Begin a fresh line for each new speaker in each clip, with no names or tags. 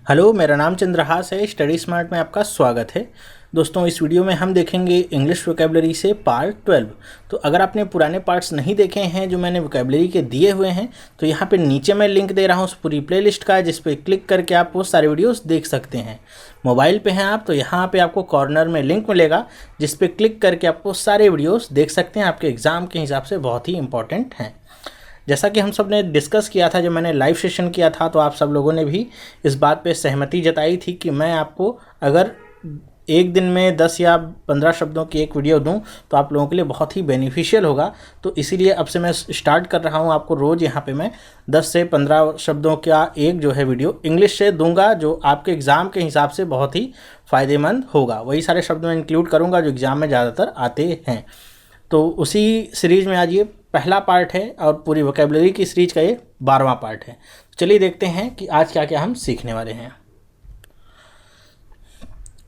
Hello, मेरा नाम चंद्रहास है। स्टडी स्मार्ट में आपका स्वागत है। दोस्तों, इस वीडियो में हम देखेंगे इंग्लिश वोकेबलरी से पार्ट 12। तो अगर आपने पुराने पार्ट्स नहीं देखे हैं जो मैंने वोकेबलरी के दिए हुए हैं, तो यहाँ पे नीचे मैं लिंक दे रहा हूँ उस पूरी प्लेलिस्ट का, जिस पे क्लिक करके आप वो सारे वीडियोस देख सकते हैं। मोबाइल पे हैं आप तो यहाँ पे आपको कॉर्नर में लिंक मिलेगा, जिस पे क्लिक करके आप वो सारे वीडियोस देख सकते हैं। आपके एग्ज़ाम के हिसाब से बहुत ही इंपॉर्टेंट हैं। जैसा कि हम सब ने डिस्कस किया था, जब मैंने लाइव सेशन किया था, तो आप सब लोगों ने भी इस बात पे सहमति जताई थी कि मैं आपको अगर एक दिन में 10 या 15 शब्दों की एक वीडियो दूं तो आप लोगों के लिए बहुत ही बेनिफिशियल होगा। तो इसीलिए अब से मैं स्टार्ट कर रहा हूं, आपको रोज़ यहाँ पे मैं 10 से 15 शब्दों का एक जो है वीडियो इंग्लिश से दूंगा, जो आपके एग्ज़ाम के हिसाब से बहुत ही फ़ायदेमंद होगा। वही सारे शब्द मैं इंक्लूड करूँगा जो एग्ज़ाम में ज़्यादातर आते हैं। तो उसी सीरीज़ में आज ये पहला पार्ट है और पूरी वोकेबलरी की सीरीज का ये 12वां पार्ट है। तो चलिए देखते हैं कि आज क्या क्या हम सीखने वाले हैं।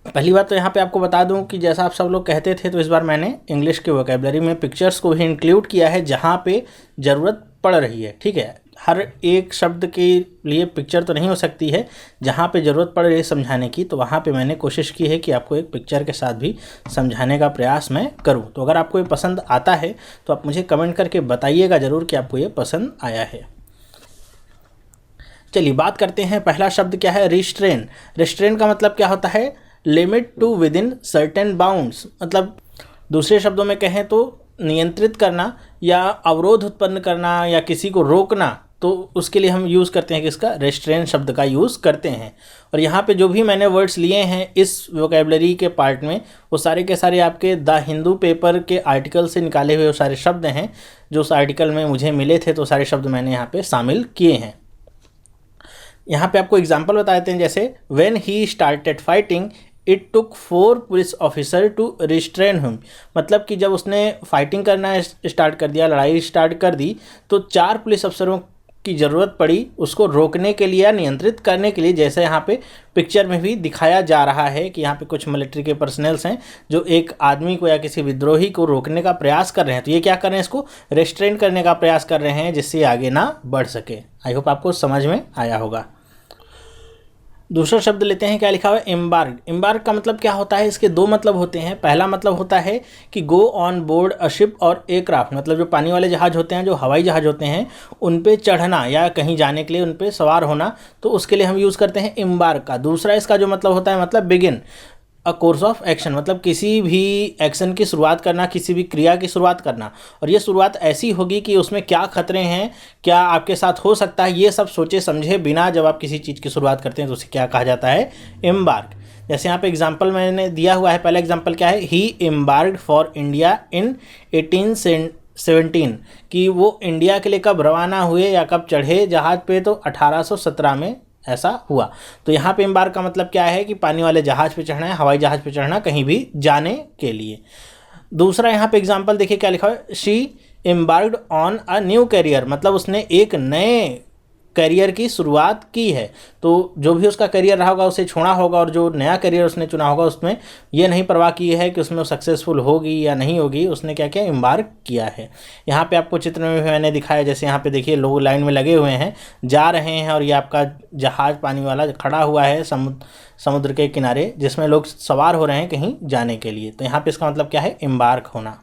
पहली बात तो यहाँ पे आपको बता दूं कि जैसा आप सब लोग कहते थे, तो इस बार मैंने इंग्लिश के वोकेबलरी में पिक्चर्स को भी इंक्लूड किया है जहाँ पे ज़रूरत पड़ रही है। ठीक है, हर एक शब्द के लिए पिक्चर तो नहीं हो सकती है, जहाँ पे ज़रूरत पड़ रही है समझाने की, तो वहाँ पे मैंने कोशिश की है कि आपको एक पिक्चर के साथ भी समझाने का प्रयास मैं करूँ। तो अगर आपको ये पसंद आता है तो आप मुझे कमेंट करके बताइएगा ज़रूर कि आपको ये पसंद आया है। चलिए बात करते हैं। पहला शब्द क्या है? रिस्ट्रेन। रिस्ट्रेन का मतलब क्या होता है? Limit to within certain bounds. मतलब दूसरे शब्दों में कहें तो नियंत्रित करना या अवरोध उत्पन्न करना या किसी को रोकना, तो उसके लिए हम यूज़ करते हैं किसका? रेस्ट्रेन शब्द का यूज़ करते हैं। और यहाँ पे जो भी मैंने वर्ड्स लिए हैं इस वोकेबलरी के पार्ट में, वो सारे के सारे आपके द हिंदू पेपर के आर्टिकल से निकाले हुए वो सारे शब्द हैं जो उस आर्टिकल में मुझे मिले थे। तो सारे शब्द मैंने यहाँ पे शामिल किए हैं। यहाँ पे आपको एग्जाम्पल बता देते हैं। जैसे when he started fighting it took 4 police officer to restrain him. मतलब कि जब उसने फाइटिंग करना स्टार्ट कर दिया, लड़ाई स्टार्ट कर दी, तो 4 पुलिस अफसरों की ज़रूरत पड़ी उसको रोकने के लिए या नियंत्रित करने के लिए। जैसे यहाँ पे पिक्चर में भी दिखाया जा रहा है कि यहाँ पे कुछ मिलिट्री के पर्सनल्स हैं जो एक आदमी को या किसी विद्रोही को रोकने का प्रयास कर रहे हैं। तो ये क्या कर रहे हैं? इसको रेस्ट्रेन करने का प्रयास कर रहे हैं जिससे आगे ना बढ़ सके। आई होप आपको समझ में आया होगा। दूसरा शब्द लेते हैं। क्या लिखा हुआ है? एम्बार्ग। एम्बार्ग का मतलब क्या होता है? इसके दो मतलब होते हैं। पहला मतलब होता है कि go on board a ship और एयरक्राफ्ट। मतलब जो पानी वाले जहाज होते हैं, जो हवाई जहाज होते हैं, उन पे चढ़ना या कहीं जाने के लिए उन पे सवार होना, तो उसके लिए हम यूज़ करते हैं एम्बार्ग का। दूसरा इसका जो मतलब होता है, मतलब begin a course of action. मतलब किसी भी एक्शन की शुरुआत करना, किसी भी क्रिया की शुरुआत करना। और ये शुरुआत ऐसी होगी कि उसमें क्या खतरे हैं, क्या आपके साथ हो सकता है, ये सब सोचे समझे बिना जब आप किसी चीज़ की शुरुआत करते हैं तो उसे क्या कहा जाता है? एम्बार्क। जैसे यहाँ पे एग्जाम्पल मैंने दिया हुआ है। पहला एग्जाम्पल क्या है? ही एम्बार्क्ड फॉर इंडिया इन 1817। कि वो इंडिया के लिए कब रवाना हुए या कब चढ़े जहाज़ पे? तो 1817 में ऐसा हुआ। तो यहाँ पे एम्बार्क का मतलब क्या है? कि पानी वाले जहाज़ पे चढ़ना है, हवाई जहाज़ पे चढ़ना, कहीं भी जाने के लिए। दूसरा यहाँ पे एग्जाम्पल देखिए क्या लिखा है? She embarked on a new career. मतलब उसने एक नए करियर की शुरुआत की है। तो जो भी उसका करियर रहा होगा उसे छोड़ा होगा, और जो नया करियर उसने चुना होगा उसमें ये नहीं परवाह की है कि उसमें सक्सेसफुल होगी या नहीं होगी। उसने क्या किया? एम्बार्क किया है। यहाँ पे आपको चित्र में भी मैंने दिखाया। जैसे यहाँ पे देखिए लोग लाइन में लगे हुए हैं, जा रहे हैं, और ये आपका जहाज़ पानी वाला खड़ा हुआ है समुद्र के किनारे, जिसमें लोग सवार हो रहे हैं कहीं जाने के लिए। तो यहाँ पे इसका मतलब क्या है? एम्बार्क होना।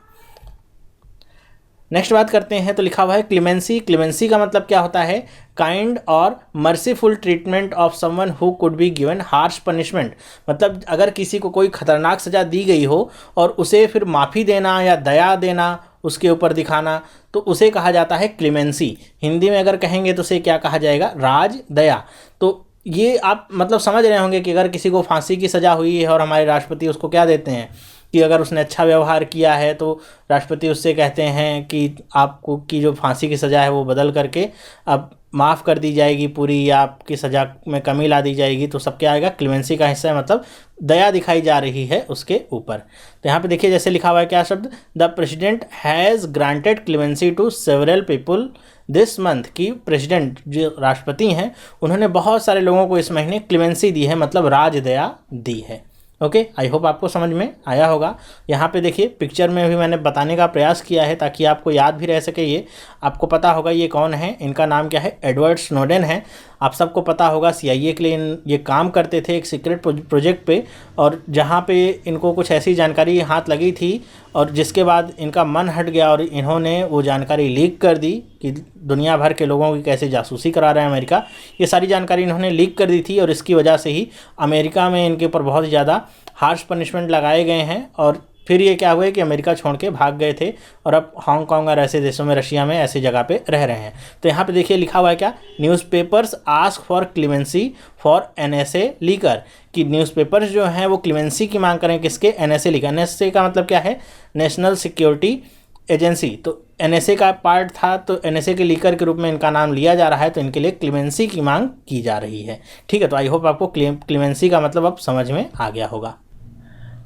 नेक्स्ट बात करते हैं। तो लिखा हुआ है क्लेमेंसी। क्लेमेंसी का मतलब क्या होता है? काइंड और merciful treatment of someone who could be given harsh punishment. मतलब अगर किसी को कोई खतरनाक सज़ा दी गई हो और उसे फिर माफ़ी देना या दया देना, उसके ऊपर दिखाना, तो उसे कहा जाता है क्लेमेंसी। हिंदी में अगर कहेंगे तो उसे क्या कहा जाएगा? राज दया। तो ये आप मतलब समझ रहे होंगे कि अगर किसी को फांसी की सज़ा हुई है और हमारे राष्ट्रपति उसको क्या देते हैं कि अगर उसने अच्छा व्यवहार किया है तो राष्ट्रपति उससे कहते हैं कि आपको की जो फांसी की सज़ा है वो बदल करके अब माफ़ कर दी जाएगी पूरी, या आपकी सज़ा में कमी ला दी जाएगी। तो सब क्या आएगा? क्लेमेंसी का हिस्सा है, मतलब दया दिखाई जा रही है उसके ऊपर। तो यहाँ पे देखिए जैसे लिखा हुआ है क्या शब्द? The president has granted clemency to several people this month. की प्रेसिडेंट जो राष्ट्रपति हैं उन्होंने बहुत सारे लोगों को इस महीने क्लेमेंसी दी है, मतलब राज दया दी है। ओके, आई होप आपको समझ में आया होगा। यहाँ पे देखिए पिक्चर में भी मैंने बताने का प्रयास किया है ताकि आपको याद भी रह सके। ये आपको पता होगा ये कौन है, इनका नाम क्या है, एडवर्ड स्नोडेन है। आप सबको पता होगा CIA के लिए ये काम करते थे एक सीक्रेट प्रोजेक्ट पे, और जहाँ पे इनको कुछ ऐसी जानकारी हाथ लगी थी और जिसके बाद इनका मन हट गया और इन्होंने वो जानकारी लीक कर दी कि दुनिया भर के लोगों की कैसे जासूसी करा रहा है अमेरिका। ये सारी जानकारी इन्होंने लीक कर दी थी और इसकी वजह से ही अमेरिका में इनके ऊपर बहुत ज़्यादा हार्श पनिशमेंट लगाए गए हैं। और फिर ये क्या हुआ कि अमेरिका छोड़ के भाग गए थे और अब हांगकांग और ऐसे देशों में, रशिया में, ऐसी जगह पे रह रहे हैं। तो यहाँ पे देखिए लिखा हुआ है क्या, newspapers ask for clemency for NSA liquor, कि न्यूज़पेपर्स जो हैं वो क्लीमेंसी की मांग करें, किसके, NSA लीकर। NSA का मतलब क्या है, नेशनल सिक्योरिटी एजेंसी। तो NSA का पार्ट था, तो NSA के लीकर के रूप में इनका नाम लिया जा रहा है, तो इनके लिए क्लीमेंसी की मांग की जा रही है। ठीक है, तो आई होप आपको क्लीमेंसी का मतलब अब समझ में आ गया होगा।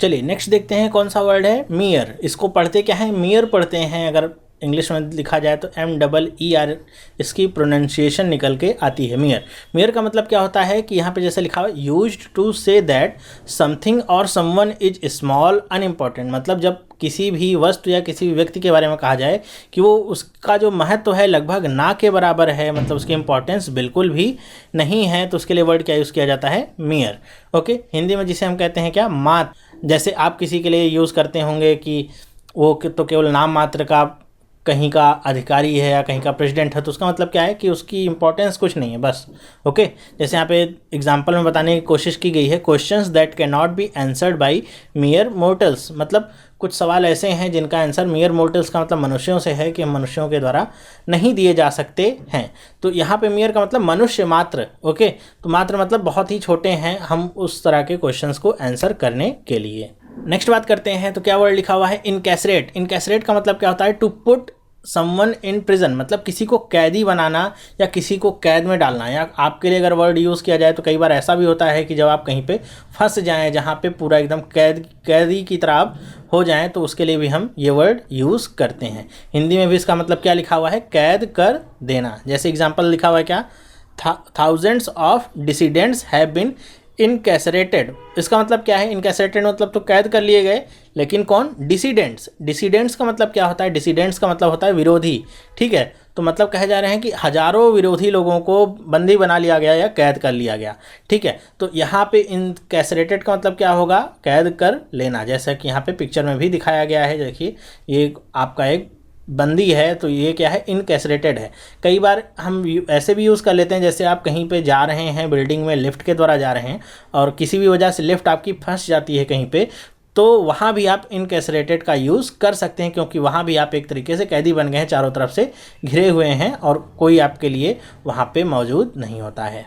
चलिए नेक्स्ट देखते हैं कौन सा वर्ड है, मियर। इसको पढ़ते क्या है, मियर पढ़ते हैं। अगर इंग्लिश में लिखा जाए तो MEER इसकी प्रोनाउंसिएशन निकल के आती है, मियर। मियर का मतलब क्या होता है कि यहाँ पे जैसे लिखा हुआ है, used to say that something or someone is small unimportant. मतलब जब किसी भी वस्तु या किसी भी व्यक्ति के बारे में कहा जाए कि वो, उसका जो महत्व है लगभग ना के बराबर है, मतलब उसकी इंपॉर्टेंस बिल्कुल भी नहीं है, तो उसके लिए वर्ड क्या यूज़ किया जाता है, मियर। ओके, हिंदी में जिसे हम कहते हैं क्या, मात्र। जैसे आप किसी के लिए यूज़ करते होंगे कि वो तो केवल नाम मात्र का कहीं का अधिकारी है या कहीं का प्रेसिडेंट है, तो उसका मतलब क्या है कि उसकी इंपॉर्टेंस कुछ नहीं है, बस। ओके, जैसे यहाँ पे एग्जांपल में बताने की कोशिश की गई है, questions that can not be answered by mere mortals. मतलब कुछ सवाल ऐसे हैं जिनका आंसर मियर मोर्टल्स का मतलब मनुष्यों से है, कि मनुष्यों के द्वारा नहीं दिए जा सकते हैं। तो यहाँ पे मियर का मतलब मनुष्य मात्र। ओके, तो मात्र मतलब बहुत ही छोटे हैं हम उस तरह के क्वेश्चंस को आंसर करने के लिए। नेक्स्ट बात करते हैं, तो क्या वर्ड लिखा हुआ है, इनकैसरेट। इनकैसरेट का मतलब क्या होता है, to put someone in prison, मतलब किसी को कैदी बनाना या किसी को कैद में डालना। या आपके लिए अगर वर्ड यूज़ किया जाए तो कई बार ऐसा भी होता है कि जब आप कहीं पे फंस जाएं, जहाँ पे पूरा एकदम कैदी की तरह आप हो जाएं, तो उसके लिए भी हम ये वर्ड यूज़ करते हैं। हिंदी में भी इसका मतलब क्या लिखा हुआ है, कैद कर देना। जैसे एग्जाम्पल लिखा हुआ है क्या, thousands of dissidents have been incarcerated. इसका मतलब क्या है, इनकैसरेटेड मतलब तो कैद कर लिए गए, लेकिन कौन, डिसिडेंट्स। डिसिडेंट्स का मतलब क्या होता है, डिसिडेंट्स का मतलब होता है विरोधी। ठीक है, तो मतलब कहे जा रहे हैं कि हजारों विरोधी लोगों को बंदी बना लिया गया या कैद कर लिया गया। ठीक है, तो यहाँ पे इनकैसरेटेड का मतलब क्या होगा, कैद कर लेना। जैसा कि यहाँ पे पिक्चर में भी दिखाया गया है, देखिए ये आपका एक बंदी है, तो ये क्या है, इनकैसरेटेड है। कई बार हम ऐसे भी यूज़ कर लेते हैं, जैसे आप कहीं पे जा रहे हैं, बिल्डिंग में लिफ्ट के द्वारा जा रहे हैं और किसी भी वजह से लिफ्ट आपकी फंस जाती है कहीं पे, तो वहाँ भी आप इनकैसरेटेड का यूज़ कर सकते हैं, क्योंकि वहाँ भी आप एक तरीके से कैदी बन गए हैं, चारों तरफ से घिरे हुए हैं और कोई आपके लिए वहाँ पे मौजूद नहीं होता है।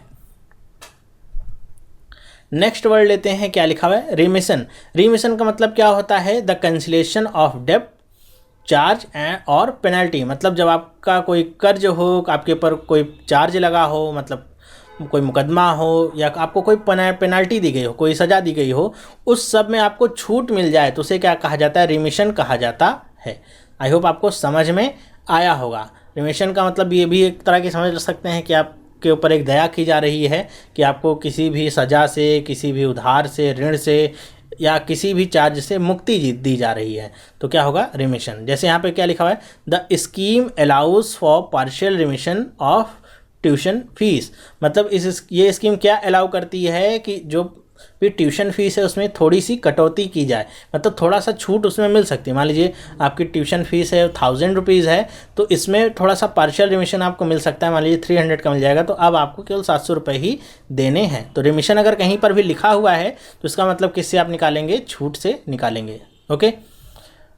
नेक्स्ट वर्ड लेते हैं, क्या लिखा हुआ है, रिमिशन। रिमिशन का मतलब क्या होता है, द कैंसिलेशन ऑफ डेब्ट, चार्ज और पेनल्टी। मतलब जब आपका कोई कर्ज हो, आपके ऊपर कोई चार्ज लगा हो, मतलब कोई मुकदमा हो या आपको कोई पेनल्टी दी गई हो, कोई सज़ा दी गई हो, उस सब में आपको छूट मिल जाए तो उसे क्या कहा जाता है, रिमिशन कहा जाता है। आई होप आपको समझ में आया होगा। रिमिशन का मतलब ये भी एक तरह की समझ सकते हैं कि आपके ऊपर एक दया की जा रही है, कि आपको किसी भी सज़ा से, किसी भी उधार से, ऋण से या किसी भी चार्ज से मुक्ति दी जा रही है, तो क्या होगा, रिमिशन। जैसे यहाँ पे क्या लिखा हुआ है, the scheme allows for partial remission of tuition fees. मतलब ये स्कीम क्या अलाउ करती है कि जो भी ट्यूशन फीस है उसमें थोड़ी सी कटौती की जाए, मतलब थोड़ा सा छूट उसमें मिल सकती है। मान लीजिए आपकी ट्यूशन फीस है 1000 रुपीज़ है, तो इसमें थोड़ा सा पार्शियल रिमिशन आपको मिल सकता है, मान लीजिए 300 का मिल जाएगा, तो अब आपको केवल 700 रुपये ही देने हैं। तो रिमिशन अगर कहीं पर भी लिखा हुआ है तो इसका मतलब किससे आप निकालेंगे, छूट से निकालेंगे। ओके,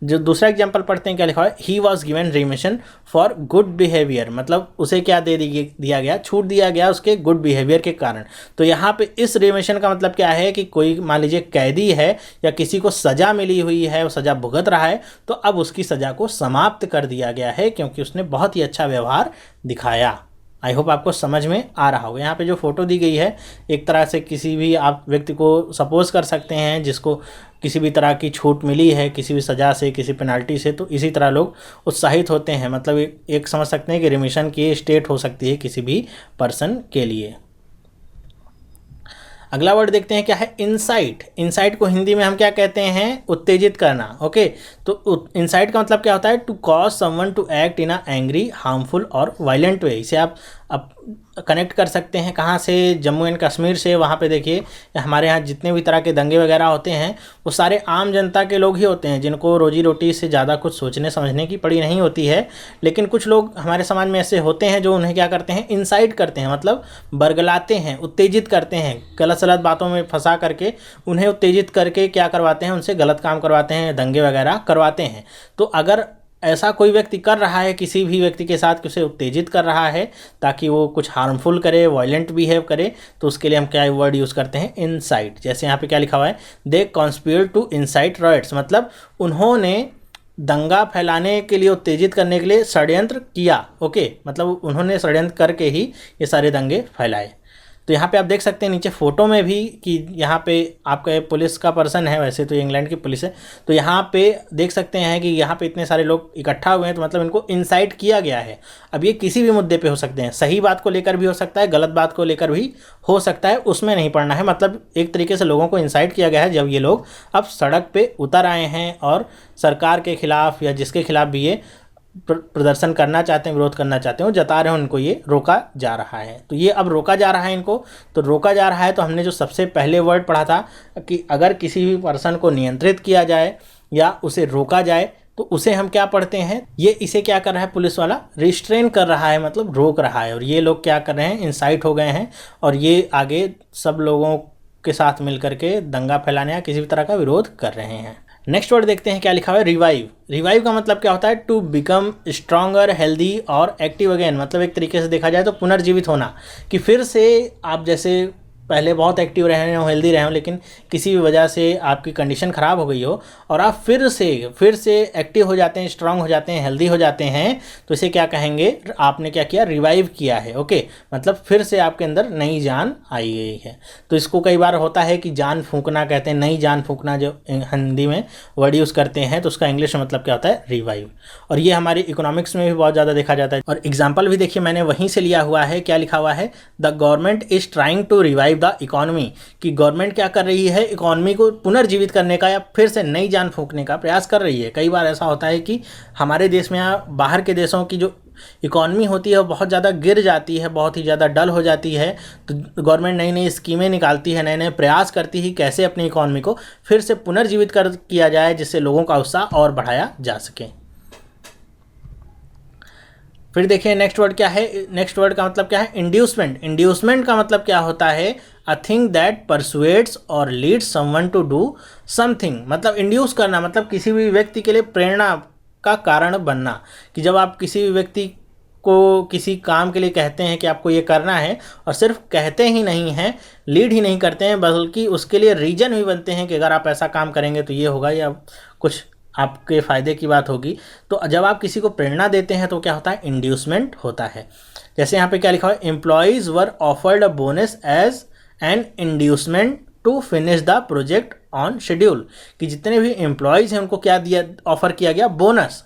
जो दूसरा एग्जाम्पल पढ़ते हैं, क्या लिखा हुआ है, he was given remission for good behaviour. मतलब उसे क्या दिया गया, छूट दिया गया उसके गुड बिहेवियर के कारण। तो यहाँ पे इस रिमिशन का मतलब क्या है कि कोई मान लीजिए कैदी है या किसी को सज़ा मिली हुई है, वो सज़ा भुगत रहा है, तो अब उसकी सज़ा को समाप्त कर दिया गया है, क्योंकि उसने बहुत ही अच्छा व्यवहार दिखाया। आई होप आपको समझ में आ रहा होगा। यहाँ पे जो फोटो दी गई है, एक तरह से किसी भी आप व्यक्ति को सपोज कर सकते हैं जिसको किसी भी तरह की छूट मिली है, किसी भी सज़ा से, किसी पेनल्टी से, तो इसी तरह लोग उत्साहित होते हैं। मतलब एक समझ सकते हैं कि रिमिशन की स्टेट हो सकती है किसी भी पर्सन के लिए। अगला वर्ड देखते हैं क्या है, इंसाइट। इंसाइट को हिंदी में हम क्या कहते हैं, उत्तेजित करना। ओके, तो इंसाइट का मतलब क्या होता है, to cause someone to act in a angry, harmful or violent way. इसे आप कनेक्ट कर सकते हैं कहाँ से, जम्मू एंड कश्मीर से। वहाँ पे देखिए हमारे यहाँ जितने भी तरह के दंगे वगैरह होते हैं वो सारे आम जनता के लोग ही होते हैं, जिनको रोजी रोटी से ज़्यादा कुछ सोचने समझने की पड़ी नहीं होती है। लेकिन कुछ लोग हमारे समाज में ऐसे होते हैं जो उन्हें क्या करते हैं, इंसाइट करते हैं, मतलब बरगलाते हैं, उत्तेजित करते हैं, गलत सलत बातों में फंसा करके उन्हें उत्तेजित करके क्या करवाते हैं, उनसे गलत काम करवाते हैं, दंगे वगैरह करवाते हैं। तो अगर ऐसा कोई व्यक्ति कर रहा है किसी भी व्यक्ति के साथ, उसे उत्तेजित कर रहा है ताकि वो कुछ हार्मफुल करे, वायलेंट बिहेव करे, तो उसके लिए हम क्या वर्ड यूज़ करते हैं, इंसाइट। जैसे यहाँ पे क्या लिखा हुआ है, दे कॉन्स्पियर टू इंसाइट राइट्स, मतलब उन्होंने दंगा फैलाने के लिए, उत्तेजित करने के लिए षड्यंत्र किया। ओके, मतलब उन्होंने षड्यंत्र करके ही ये सारे दंगे फैलाए। तो यहाँ पे आप देख सकते हैं नीचे फोटो में भी कि यहाँ पे आपका पुलिस का पर्सन है, वैसे तो ये इंग्लैंड की पुलिस है। तो यहाँ पे देख सकते हैं कि यहाँ पे इतने सारे लोग इकट्ठा हुए हैं, तो मतलब इनको इंसाइट किया गया है। अब ये किसी भी मुद्दे पे हो सकते हैं, सही बात को लेकर भी हो सकता है, गलत बात को लेकर भी हो सकता है, उसमें नहीं पड़ना है। मतलब एक तरीके से लोगों को इंसाइट किया गया है जब ये लोग अब सड़क पर उतर आए हैं और सरकार के खिलाफ या जिसके खिलाफ भी ये प्रदर्शन करना चाहते हैं, विरोध करना चाहते हैं, जता रहे हैं, उनको ये रोका जा रहा है। तो ये अब रोका जा रहा है इनको, तो रोका जा रहा है। तो हमने जो सबसे पहले वर्ड पढ़ा था कि अगर किसी भी पर्सन को नियंत्रित किया जाए या उसे रोका जाए तो उसे हम क्या पढ़ते हैं, ये इसे क्या कर रहा है पुलिस वाला, रिस्ट्रेन कर रहा है, मतलब रोक रहा है। और ये लोग क्या कर रहे हैं, इंसाइट हो गए हैं और ये आगे सब लोगों के साथ मिलकर के दंगा फैलाने या किसी भी तरह का विरोध कर रहे हैं। नेक्स्ट वर्ड देखते हैं क्या लिखा हुआ है, रिवाइव। रिवाइव का मतलब क्या होता है, टू बिकम स्ट्रॉन्गर, हेल्दी और एक्टिव अगेन। मतलब एक तरीके से देखा जाए तो पुनर्जीवित होना, कि फिर से आप जैसे पहले बहुत एक्टिव रहे हो, हेल्दी रहे हो, लेकिन किसी भी वजह से आपकी कंडीशन ख़राब हो गई हो और आप फिर से एक्टिव हो जाते हैं, स्ट्रांग हो जाते हैं, हेल्दी हो जाते हैं, तो इसे क्या कहेंगे, आपने क्या किया, रिवाइव किया है। ओके, मतलब फिर से आपके अंदर नई जान आई गई है। तो इसको कई बार होता है कि जान फूंकना कहते हैं, नई जान फूंकना जो हिंदी में वर्ड यूज़ करते हैं, तो उसका इंग्लिश में मतलब क्या होता है, रिवाइव। और ये हमारी इकोनॉमिक्स में भी बहुत ज़्यादा देखा जाता है। और एग्जाम्पल भी देखिए मैंने वहीं से लिया हुआ है, क्या लिखा हुआ है, the government is trying to revive the economy, कि गवर्नमेंट क्या कर रही है, इकोनॉमी को पुनर्जीवित करने का या फिर से नई जान फूंकने का प्रयास कर रही है। कई बार ऐसा होता है कि हमारे देश में या बाहर के देशों की जो इकोनॉमी होती है वो बहुत ज़्यादा गिर जाती है, बहुत ही ज़्यादा डल हो जाती है, तो गवर्नमेंट नई नई स्कीमें निकालती है, नए नए प्रयास करती है कैसे अपनी इकोनॉमी को फिर से पुनर्जीवित किया जाए, जिससे लोगों का उत्साह और बढ़ाया जा सके। फिर देखिए नेक्स्ट वर्ड क्या है, नेक्स्ट वर्ड का मतलब क्या है, इंड्यूसमेंट। इंड्यूसमेंट का मतलब क्या होता है, a thing that persuades or leads someone to do something. मतलब इंड्यूस करना, मतलब किसी भी व्यक्ति के लिए प्रेरणा का कारण बनना, कि जब आप किसी भी व्यक्ति को किसी काम के लिए कहते हैं कि आपको ये करना है, और सिर्फ कहते ही नहीं हैं, लीड ही नहीं करते हैं, बल्कि उसके लिए रीजन भी बनते हैं कि अगर आप ऐसा काम करेंगे तो ये होगा या कुछ आपके फ़ायदे की बात होगी। तो जब आप किसी को प्रेरणा देते हैं तो क्या होता है, इंड्यूसमेंट होता है। जैसे यहाँ पे क्या लिखा हुआ है, employees were offered a bonus as an inducement to finish the project on schedule, कि जितने भी एम्प्लॉयज़ हैं उनको क्या दिया, ऑफ़र किया गया बोनस।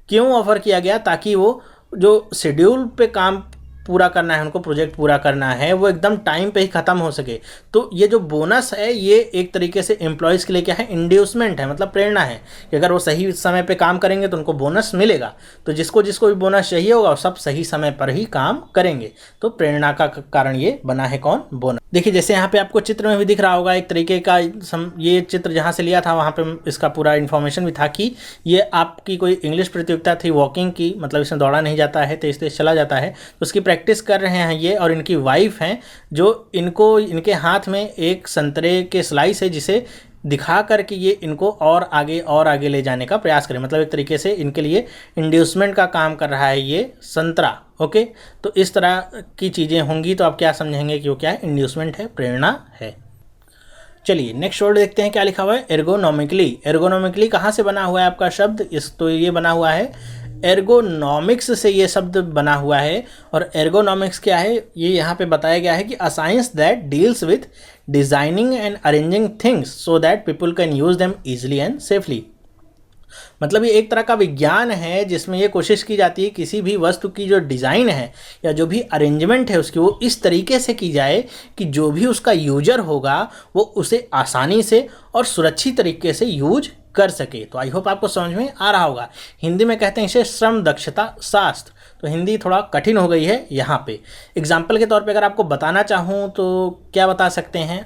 क्यों ऑफ़र किया गया, ताकि वो जो शेड्यूल पे काम पूरा करना है, उनको प्रोजेक्ट पूरा करना है, वो एकदम टाइम पे ही ख़त्म हो सके। तो ये जो बोनस है ये एक तरीके से एम्प्लॉयज़ के लिए क्या है, इंड्यूसमेंट है, मतलब प्रेरणा है कि अगर वो सही समय पे काम करेंगे तो उनको बोनस मिलेगा। तो जिसको जिसको भी बोनस चाहिए होगा वो सब सही समय पर ही काम करेंगे। तो प्रेरणा का कारण ये बना है कौन, बोनस। देखिए जैसे यहाँ पे आपको चित्र में भी दिख रहा होगा एक तरीके का, ये चित्र जहाँ से लिया था वहाँ पे इसका पूरा इन्फॉर्मेशन भी था कि ये आपकी कोई इंग्लिश प्रतियोगिता थी वॉकिंग की, मतलब इसमें दौड़ा नहीं जाता है, तेज तेज चला जाता है, तो उसकी प्रैक्टिस कर रहे हैं ये, और इनकी वाइफ हैं जो इनके हाथ में एक संतरे के स्लाइस है, जिसे दिखा करके ये इनको और आगे ले जाने का प्रयास करें। मतलब एक तरीके से इनके लिए इंड्यूसमेंट का काम कर रहा है ये संतरा। ओके, तो इस तरह की चीज़ें होंगी तो आप क्या समझेंगे कि वो क्या है, इंड्यूसमेंट है, प्रेरणा है। चलिए नेक्स्ट वर्ड देखते हैं क्या लिखा हुआ है, एर्गोनॉमिकली। एर्गोनॉमिकली कहाँ से बना हुआ है आपका शब्द, तो ये बना हुआ है एर्गोनॉमिक्स से, ये शब्द बना हुआ है। और एर्गोनॉमिक्स क्या है, ये यहाँ पे बताया गया है कि a science that deals with designing and arranging things so that people can use them easily and safely. मतलब ये एक तरह का विज्ञान है जिसमें ये कोशिश की जाती है किसी भी वस्तु की जो डिज़ाइन है या जो भी अरेंजमेंट है उसकी, वो इस तरीके से की जाए कि जो भी उसका यूजर होगा वो उसे आसानी से और सुरक्षित तरीके से यूज कर सके। तो आई होप आपको समझ में आ रहा होगा। हिंदी में कहते हैं इसे श्रम दक्षता शास्त्र। तो हिंदी थोड़ा कठिन हो गई है यहाँ पे। एग्जाम्पल के तौर पे अगर आपको बताना चाहूँ तो क्या बता सकते हैं,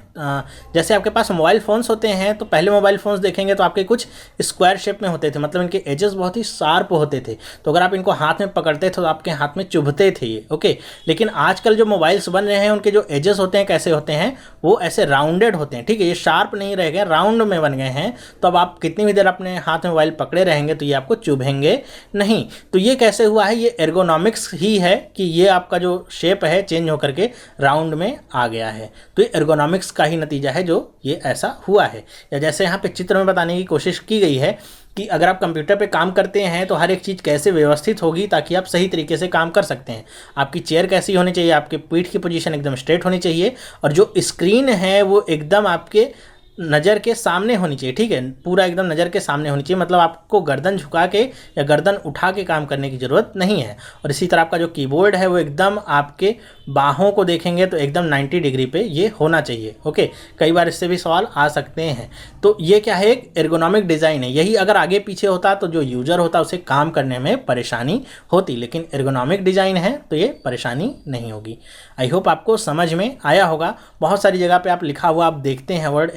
जैसे आपके पास मोबाइल फ़ोन्स होते हैं तो पहले मोबाइल फ़ोन्स देखेंगे तो आपके कुछ स्क्वायर शेप में होते थे, मतलब इनके एजेस बहुत ही शार्प होते थे। तो अगर आप इनको हाथ में पकड़ते थे तो आपके हाथ में चुभते थे ये, ओके। लेकिन आजकल जो मोबाइल्स बन रहे हैं उनके जो एजेस होते हैं कैसे होते हैं, वो ऐसे राउंडेड होते हैं, ठीक है। ये शार्प नहीं रह गए, राउंड में बन गए हैं। तो अब आप कितनी भी देर अपने हाथ में मोबाइल पकड़े रहेंगे तो ये आपको चुभेंगे नहीं। तो ये कैसे हुआ है, ये एर्गोनॉमिक्स ही है कि ये आपका जो शेप है चेंज होकर के राउंड में आ गया है। तो ये एर्गोनॉमिक्स का ही नतीजा है जो ये ऐसा हुआ है। या जैसे यहाँ पे चित्र में बताने की कोशिश की गई है कि अगर आप कंप्यूटर पे काम करते हैं तो हर एक चीज़ कैसे व्यवस्थित होगी ताकि आप सही तरीके से काम कर सकते हैं। आपकी चेयर कैसी होनी चाहिए, आपके पीठ की पोजीशन एकदम स्ट्रेट होनी चाहिए, और जो स्क्रीन है वो एकदम आपके नज़र के सामने होनी चाहिए, ठीक है। पूरा एकदम नज़र के सामने होनी चाहिए, मतलब आपको गर्दन झुका के या गर्दन उठा के काम करने की ज़रूरत नहीं है। और इसी तरह आपका जो कीबोर्ड है वो एकदम आपके बाहों को देखेंगे तो एकदम 90 डिग्री पे ये होना चाहिए, ओके। कई बार इससे भी सवाल आ सकते हैं। तो ये क्या है, एक एर्गोनॉमिक डिज़ाइन है। यही अगर आगे पीछे होता तो जो यूज़र होता उसे काम करने में परेशानी होती, लेकिन एर्गोनॉमिक डिज़ाइन है तो ये परेशानी नहीं होगी। आई होप आपको समझ में आया होगा। बहुत सारी जगह पे आप लिखा हुआ आप देखते हैं वर्ड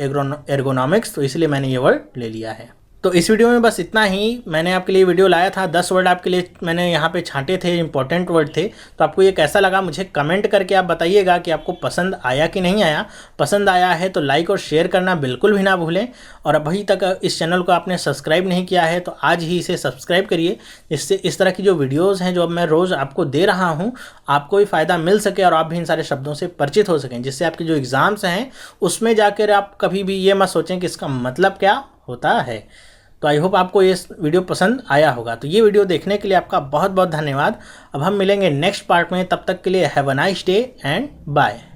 एर्गोनॉमिक्स, तो इसलिए मैंने ये वर्ड ले लिया है। तो इस वीडियो में बस इतना ही। मैंने आपके लिए वीडियो लाया था, 10 वर्ड आपके लिए मैंने यहाँ पे छांटे थे, इंपॉर्टेंट वर्ड थे। तो आपको ये कैसा लगा मुझे कमेंट करके आप बताइएगा कि आपको पसंद आया कि नहीं आया। पसंद आया है तो लाइक और शेयर करना बिल्कुल भी ना भूलें। और अभी तक इस चैनल को आपने सब्सक्राइब नहीं किया है तो आज ही इसे सब्सक्राइब करिए, जिससे इस तरह की जो वीडियोज़ हैं जो अब मैं रोज़ आपको दे रहा हूँ आपको भी फ़ायदा मिल सके और आप भी इन सारे शब्दों से परिचित हो सकें, जिससे आपके जो एग्ज़ाम्स हैं उसमें जाकर आप कभी भी ये मत सोचें कि इसका मतलब क्या होता है। तो आई होप आपको ये वीडियो पसंद आया होगा। तो ये वीडियो देखने के लिए आपका बहुत बहुत धन्यवाद। अब हम मिलेंगे नेक्स्ट पार्ट में, तब तक के लिए have a nice day and bye.